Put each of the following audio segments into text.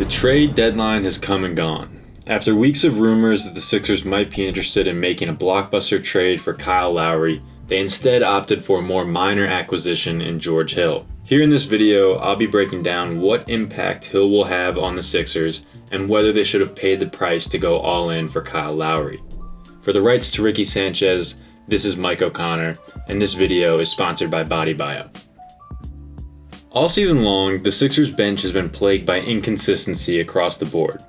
The trade deadline has come and gone. After weeks of rumors that the Sixers might be interested in making a blockbuster trade for Kyle Lowry, they instead opted for a more minor acquisition in George Hill. Here in this video, I'll be breaking down what impact Hill will have on the Sixers and whether they should have paid the price to go all in for Kyle Lowry. For the rights to Ricky Sanchez, this is Mike O'Connor, and this video is sponsored by Body Bio. All season long, the Sixers bench has been plagued by inconsistency across the board.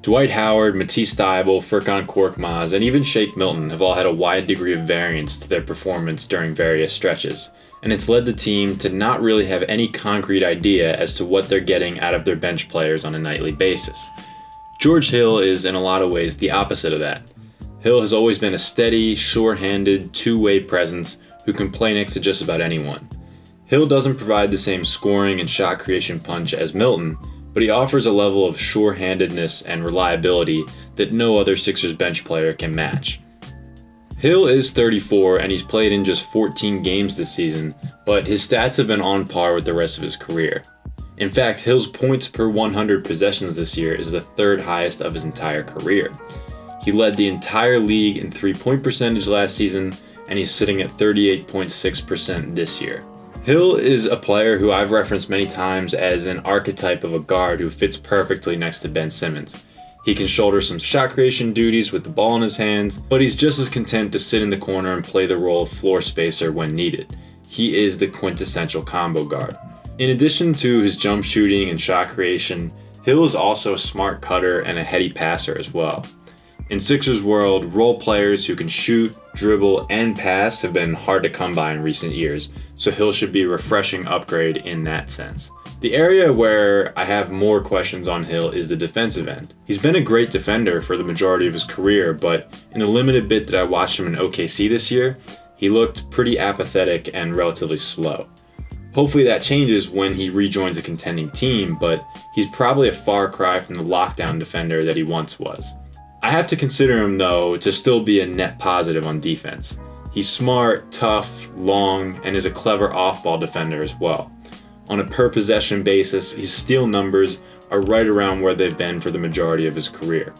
Dwight Howard, Matisse Thybulle, Furkan Korkmaz, and even Shake Milton have all had a wide degree of variance to their performance during various stretches, and it's led the team to not really have any concrete idea as to what they're getting out of their bench players on a nightly basis. George Hill is in a lot of ways the opposite of that. Hill has always been a steady, sure-handed, two-way presence who can play next to just about anyone. Hill doesn't provide the same scoring and shot creation punch as Milton, but he offers a level of sure-handedness and reliability that no other Sixers bench player can match. Hill is 34 and he's played in just 14 games this season, but his stats have been on par with the rest of his career. In fact, Hill's points per 100 possessions this year is the third highest of his entire career. He led the entire league in three-point percentage last season, and he's sitting at 38.6% this year. Hill is a player who I've referenced many times as an archetype of a guard who fits perfectly next to Ben Simmons. He can shoulder some shot creation duties with the ball in his hands, but he's just as content to sit in the corner and play the role of floor spacer when needed. He is the quintessential combo guard. In addition to his jump shooting and shot creation, Hill is also a smart cutter and a heady passer as well. In Sixers world, role players who can shoot, dribble, and pass have been hard to come by in recent years, so Hill should be a refreshing upgrade in that sense. The area where I have more questions on Hill is the defensive end. He's been a great defender for the majority of his career, but in the limited bit that I watched him in OKC this year, he looked pretty apathetic and relatively slow. Hopefully that changes when he rejoins a contending team, but he's probably a far cry from the lockdown defender that he once was. I have to consider him, though, to still be a net positive on defense. He's smart, tough, long, and is a clever off-ball defender as well. On a per-possession basis, his steal numbers are right around where they've been for the majority of his career.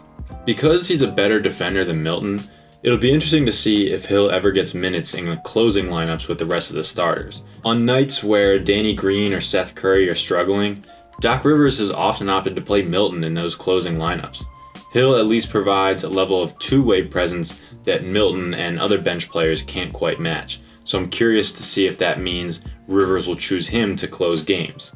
Because he's a better defender than Milton, it'll be interesting to see if Hill ever gets minutes in the closing lineups with the rest of the starters. On nights where Danny Green or Seth Curry are struggling, Doc Rivers has often opted to play Milton in those closing lineups. Hill at least provides a level of two-way presence that Milton and other bench players can't quite match, so I'm curious to see if that means Rivers will choose him to close games.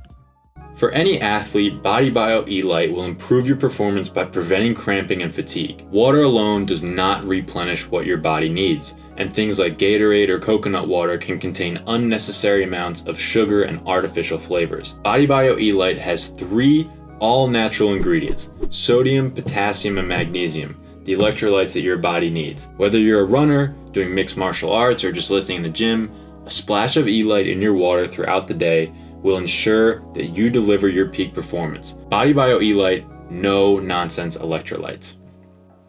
For any athlete, Body Bio E-Lite will improve your performance by preventing cramping and fatigue. Water alone does not replenish what your body needs, and things like Gatorade or coconut water can contain unnecessary amounts of sugar and artificial flavors. Body Bio E-Lite has 3 all-natural ingredients: sodium, potassium, and magnesium, the electrolytes that your body needs. Whether you're a runner, doing mixed martial arts, or just lifting in the gym, a splash of E-Lite in your water throughout the day will ensure that you deliver your peak performance. Body Bio E-Lite, no nonsense electrolytes.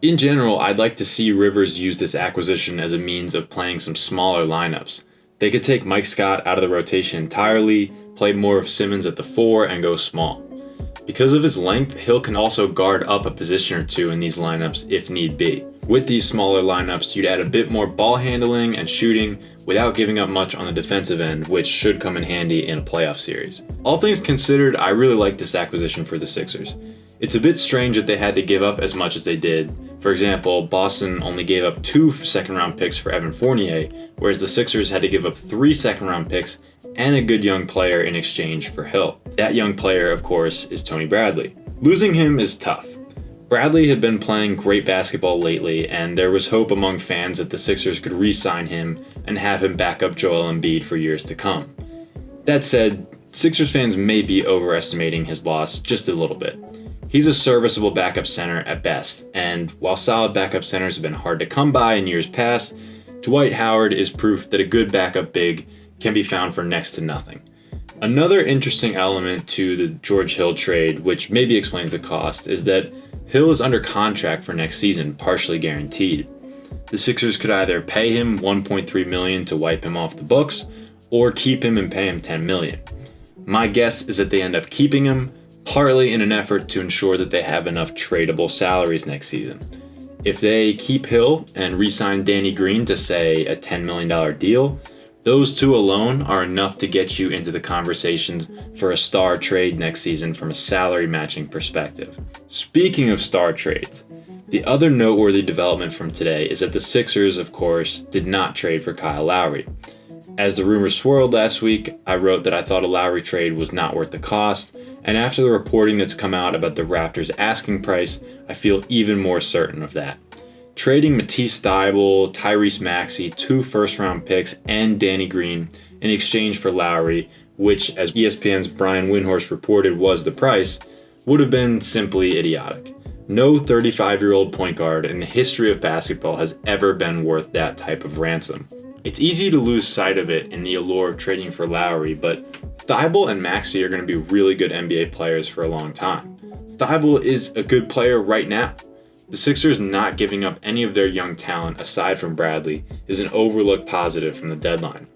In general, I'd like to see Rivers use this acquisition as a means of playing some smaller lineups. They could take Mike Scott out of the rotation entirely, play more of Simmons at the 4, and go small. Because of his length, Hill can also guard up a position or two in these lineups if need be. With these smaller lineups, you'd add a bit more ball handling and shooting without giving up much on the defensive end, which should come in handy in a playoff series. All things considered, I really like this acquisition for the Sixers. It's a bit strange that they had to give up as much as they did. For example, Boston only gave up 2 second-round picks for Evan Fournier, whereas the Sixers had to give up 3 second-round picks and a good young player in exchange for Hill. That young player, of course, is Tony Bradley. Losing him is tough. Bradley had been playing great basketball lately, and there was hope among fans that the Sixers could re-sign him and have him back up Joel Embiid for years to come. That said, Sixers fans may be overestimating his loss just a little bit. He's a serviceable backup center at best, and while solid backup centers have been hard to come by in years past, Dwight Howard is proof that a good backup big can be found for next to nothing. Another interesting element to the George Hill trade, which maybe explains the cost, is that Hill is under contract for next season, partially guaranteed. The Sixers could either pay him $1.3 million to wipe him off the books, or keep him and pay him $10 million. My guess is that they end up keeping him, partly in an effort to ensure that they have enough tradable salaries next season. If they keep Hill and re-sign Danny Green to, say, a $10 million deal, those two alone are enough to get you into the conversations for a star trade next season from a salary matching perspective. Speaking of star trades, the other noteworthy development from today is that the Sixers, of course, did not trade for Kyle Lowry. As the rumors swirled last week, I wrote that I thought a Lowry trade was not worth the cost, and after the reporting that's come out about the Raptors' asking price, I feel even more certain of that. Trading Matisse Thybulle, Tyrese Maxey, 2 first-round picks, and Danny Green in exchange for Lowry, which, as ESPN's Brian Windhorst reported was the price, would have been simply idiotic. No 35-year-old point guard in the history of basketball has ever been worth that type of ransom. It's easy to lose sight of it in the allure of trading for Lowry, but Thybulle and Maxey are going to be really good NBA players for a long time. Thybulle is a good player right now. The Sixers not giving up any of their young talent aside from Bradley is an overlooked positive from the deadline.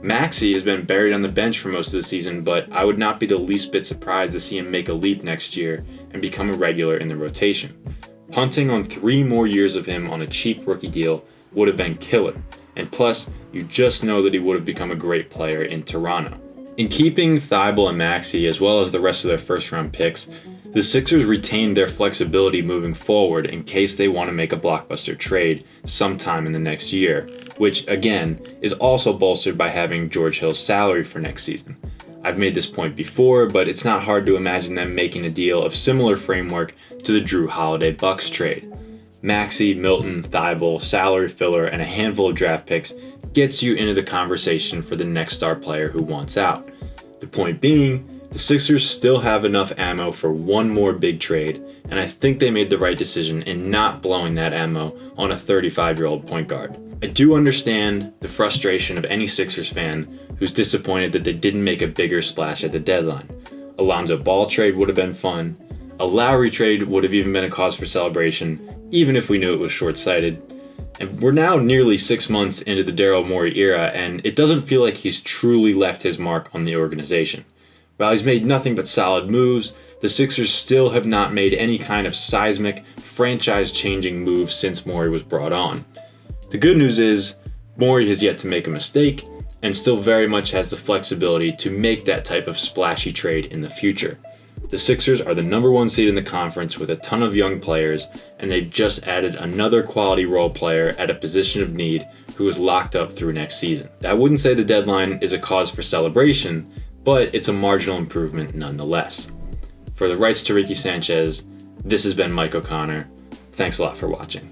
Maxey has been buried on the bench for most of the season, but I would not be the least bit surprised to see him make a leap next year and become a regular in the rotation. Punting on 3 more years of him on a cheap rookie deal would have been killer, and plus, you just know that he would have become a great player in Toronto. In keeping Thybulle and Maxey, as well as the rest of their first-round picks, the Sixers retained their flexibility moving forward in case they want to make a blockbuster trade sometime in the next year, which, again, is also bolstered by having George Hill's salary for next season. I've made this point before, but it's not hard to imagine them making a deal of similar framework to the Drew Holiday Bucks trade. Maxey, Milton, Thybulle, salary filler, and a handful of draft picks gets you into the conversation for the next star player who wants out. The point being, the Sixers still have enough ammo for one more big trade, and I think they made the right decision in not blowing that ammo on a 35-year-old point guard. I do understand the frustration of any Sixers fan who's disappointed that they didn't make a bigger splash at the deadline. A Lonzo Ball trade would have been fun. A Lowry trade would have even been a cause for celebration, even if we knew it was short-sighted. And we're now nearly 6 months into the Daryl Morey era, and it doesn't feel like he's truly left his mark on the organization. While he's made nothing but solid moves, the Sixers still have not made any kind of seismic, franchise-changing move since Morey was brought on. The good news is, Morey has yet to make a mistake, and still very much has the flexibility to make that type of splashy trade in the future. The Sixers are the number 1 seed in the conference with a ton of young players, and they've just added another quality role player at a position of need who is locked up through next season. I wouldn't say the deadline is a cause for celebration, but it's a marginal improvement nonetheless. For the rights to Ricky Sanchez, this has been Mike O'Connor. Thanks a lot for watching.